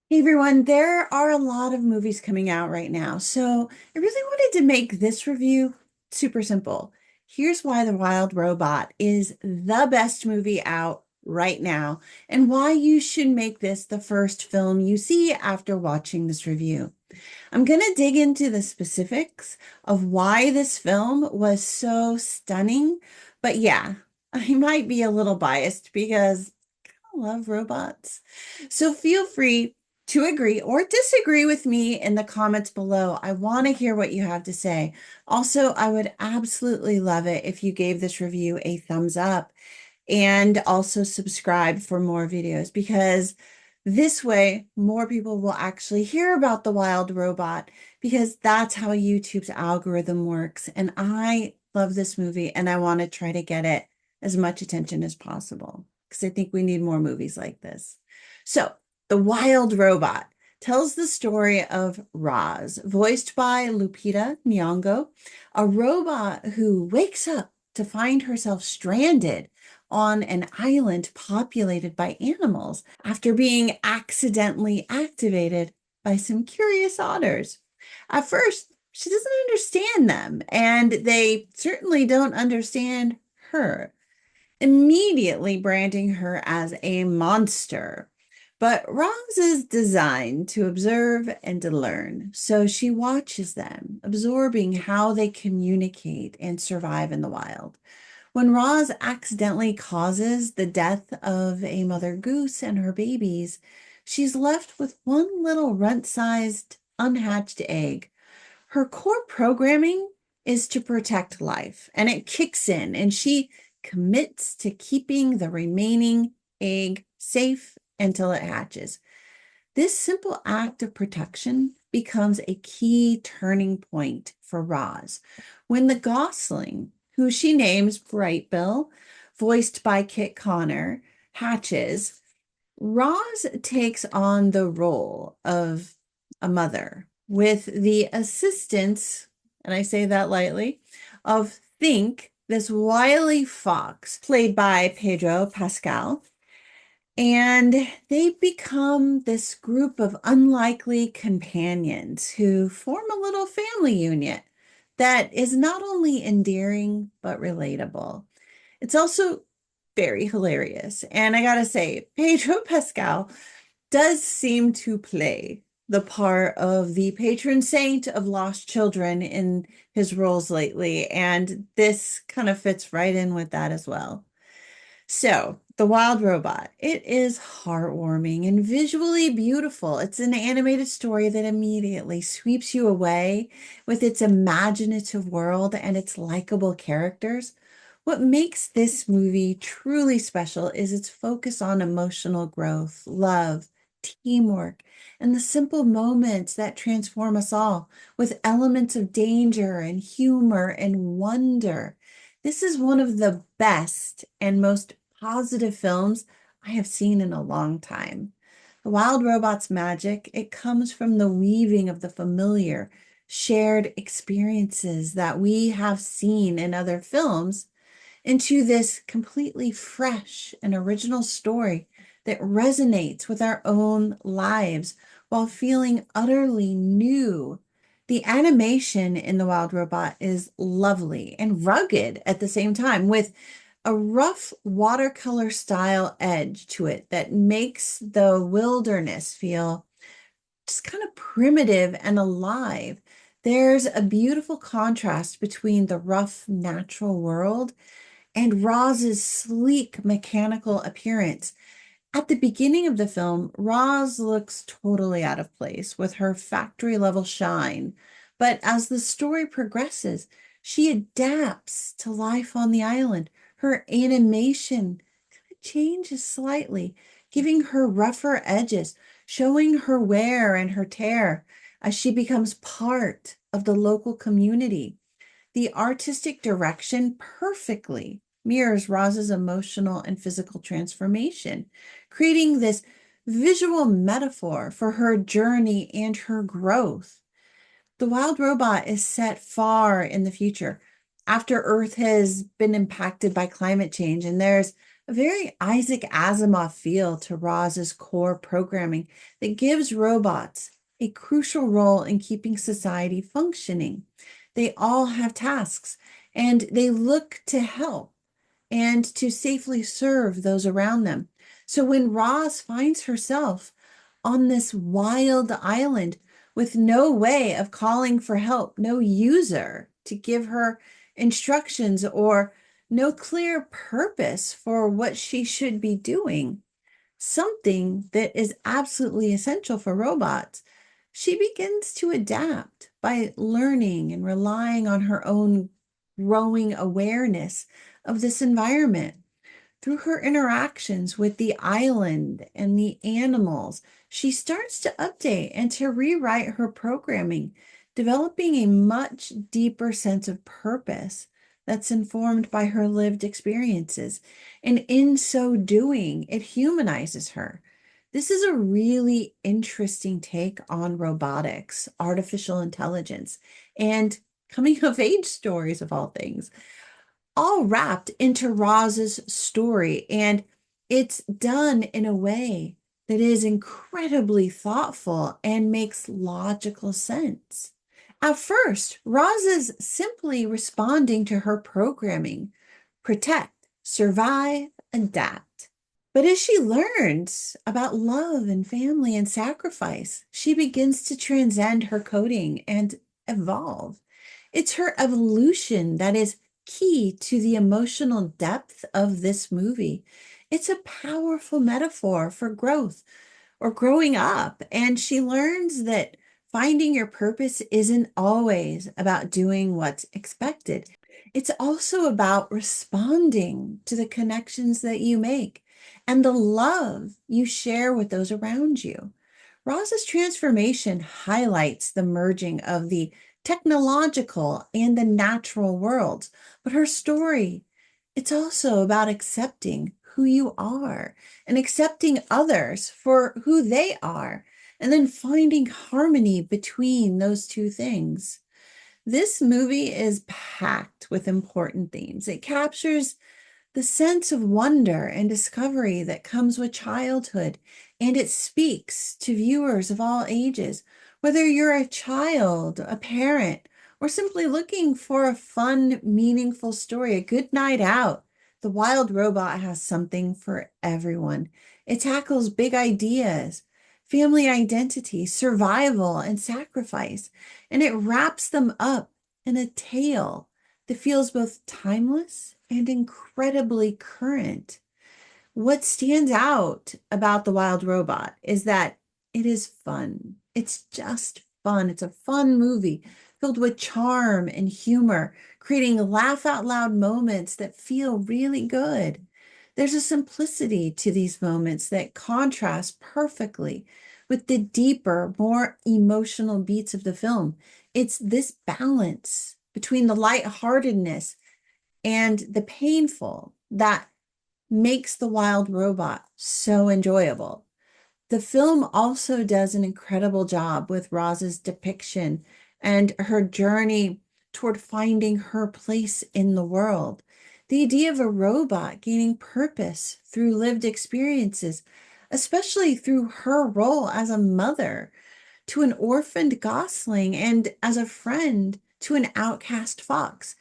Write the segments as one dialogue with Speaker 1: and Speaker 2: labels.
Speaker 1: Hey everyone, there are a lot of movies coming out right now, so I really wanted to make this review super simple. Here's why The Wild Robot is the best movie out right now, and why you should make this the first film you see after watching this review. I'm going to dig into the specifics of why this film was so stunning, but yeah, I might be a little biased because love robots. So feel free to agree or disagree with me in the comments below. I want to hear what you have to say. Also, I would absolutely love it if you gave this review a thumbs up and also subscribe for more videos because this way more people will actually hear about the wild robot because that's how YouTube's algorithm works. And I love this movie and I want to try to get it as much attention as possible because I think we need more movies like this. So, The Wild Robot tells the story of Roz, voiced by Lupita Nyong'o, a robot who wakes up to find herself stranded on an island populated by animals after being accidentally activated by some curious otters. At first, she doesn't understand them, and they certainly don't understand her, immediately branding her as a monster. But Roz is designed to observe and to learn, so she watches them, absorbing how they communicate and survive in the wild. When Roz accidentally causes the death of a mother goose and her babies, she's left with one little runt-sized, unhatched egg. Her core programming is to protect life, and it kicks in, and she commits to keeping the remaining egg safe until it hatches. This simple act of protection becomes a key turning point for Roz when the gosling, who she names Bright Bill, voiced by Kit Connor, hatches. Roz takes on the role of a mother with the assistance, and I say that lightly, of Think, this wily fox played by Pedro Pascal, and they become this group of unlikely companions who form a little family unit that is not only endearing but relatable. It's also very hilarious. And I gotta say, Pedro Pascal does seem to play the part of the patron saint of lost children in his roles lately. And this kind of fits right in with that as well. So, The Wild Robot. It is heartwarming and visually beautiful. It's an animated story that immediately sweeps you away with its imaginative world and its likable characters. What makes this movie truly special is its focus on emotional growth, love, teamwork, and the simple moments that transform us all, with elements of danger and humor and wonder. This is one of the best and most positive films I have seen in a long time. The Wild Robot's magic, it comes from the weaving of the familiar, shared experiences that we have seen in other films into this completely fresh and original story that resonates with our own lives while feeling utterly new. The animation in The Wild Robot is lovely and rugged at the same time, with a rough watercolor style edge to it that makes the wilderness feel just kind of primitive and alive. There's a beautiful contrast between the rough natural world and Roz's sleek mechanical appearance. At the beginning of the film, Roz looks totally out of place with her factory level shine. But as the story progresses, she adapts to life on the island. Her animation kind of changes slightly, giving her rougher edges, showing her wear and her tear as she becomes part of the local community. The artistic direction perfectly mirrors Roz's emotional and physical transformation, creating this visual metaphor for her journey and her growth. The Wild Robot is set far in the future after Earth has been impacted by climate change, and there's A very Isaac Asimov feel to Roz's core programming that gives robots a crucial role in keeping society functioning. They all have tasks and they look to help and to safely serve those around them. So when Roz finds herself on this wild island with no way of calling for help, no user to give her instructions, or no clear purpose for what she should be doing, something that is absolutely essential for robots, she begins to adapt by learning and relying on her own growing awareness of this environment. Through her interactions with the island and the animals, she starts to update and to rewrite her programming, developing a much deeper sense of purpose that's informed by her lived experiences. And in so doing, it humanizes her. This is a really interesting take on robotics, artificial intelligence, and coming of age stories of all things, all wrapped into Roz's story. And it's done in a way that is incredibly thoughtful and makes logical sense. At first, Roz is simply responding to her programming: protect, survive, adapt. But as she learns about love and family and sacrifice, she begins to transcend her coding and evolve. It's her evolution that is key to the emotional depth of this movie. It's a powerful metaphor for growth or growing up. And she learns that finding your purpose isn't always about doing what's expected. It's also about responding to the connections that you make and the love you share with those around you. Roz's transformation highlights the merging of the technological and the natural worlds, but her story, it's also about accepting who you are and accepting others for who they are, and then finding harmony between those two things. This movie is packed with important themes. It captures the sense of wonder and discovery that comes with childhood, and it speaks to viewers of all ages, whether you're a child, a parent, or simply looking for a fun, meaningful story, a good night out. The Wild Robot has something for everyone. It tackles big ideas, family identity, survival, and sacrifice, and it wraps them up in a tale that feels both timeless and incredibly current. What stands out about The Wild Robot is that it is fun. It's just fun. It's a fun movie filled with charm and humor, creating laugh out loud moments that feel really good. There's a simplicity to these moments that contrasts perfectly with the deeper, more emotional beats of the film. It's this balance between the lightheartedness and the painful that makes The Wild Robot so enjoyable. The film also does an incredible job with Roz's depiction and her journey toward finding her place in the world. The idea of a robot gaining purpose through lived experiences, especially through her role as a mother to an orphaned gosling and as a friend to an outcast fox.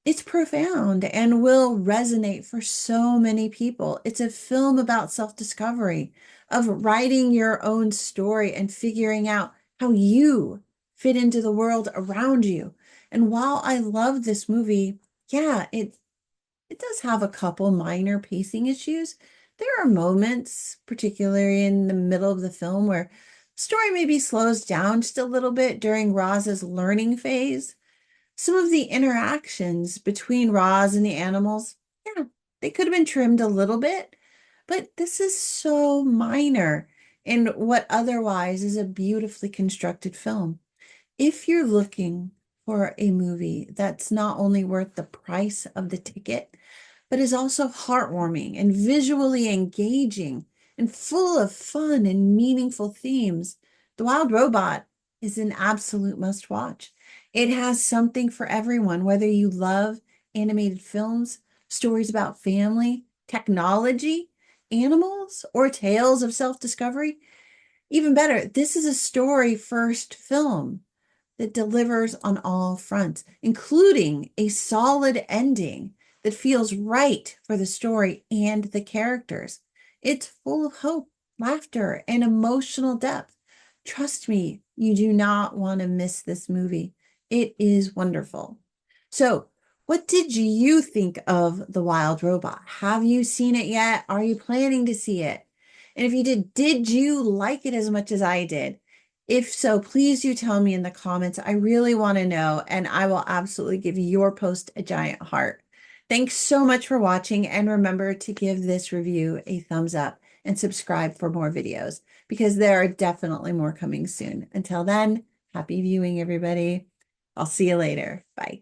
Speaker 1: It's profound and will resonate for so many people. It's a film about self-discovery, of writing your own story and figuring out how you fit into the world around you. And while I love this movie, yeah, it does have a couple minor pacing issues. There are moments, particularly in the middle of the film, where story maybe slows down just a little bit during Roz's learning phase. Some of the interactions between Roz and the animals, yeah, they could have been trimmed a little bit, but this is so minor in what otherwise is a beautifully constructed film. If you're looking for a movie that's not only worth the price of the ticket, but is also heartwarming and visually engaging and full of fun and meaningful themes, The Wild Robot is an absolute must watch. It has something for everyone, whether you love animated films, stories about family, technology, animals, or tales of self-discovery? Even better, this is a story first film that delivers on all fronts, including a solid ending that feels right for the story and the characters. It's full of hope, laughter, and emotional depth. Trust me, you do not want to miss this movie. It is wonderful. So, what did you think of The Wild Robot? Have you seen it yet? Are you planning to see it? And if you did you like it as much as I did? If so, please do tell me in the comments. I really want to know, and I will absolutely give your post a giant heart. Thanks so much for watching, and remember to give this review a thumbs up and subscribe for more videos because there are definitely more coming soon. Until then, happy viewing, everybody. I'll see you later. Bye.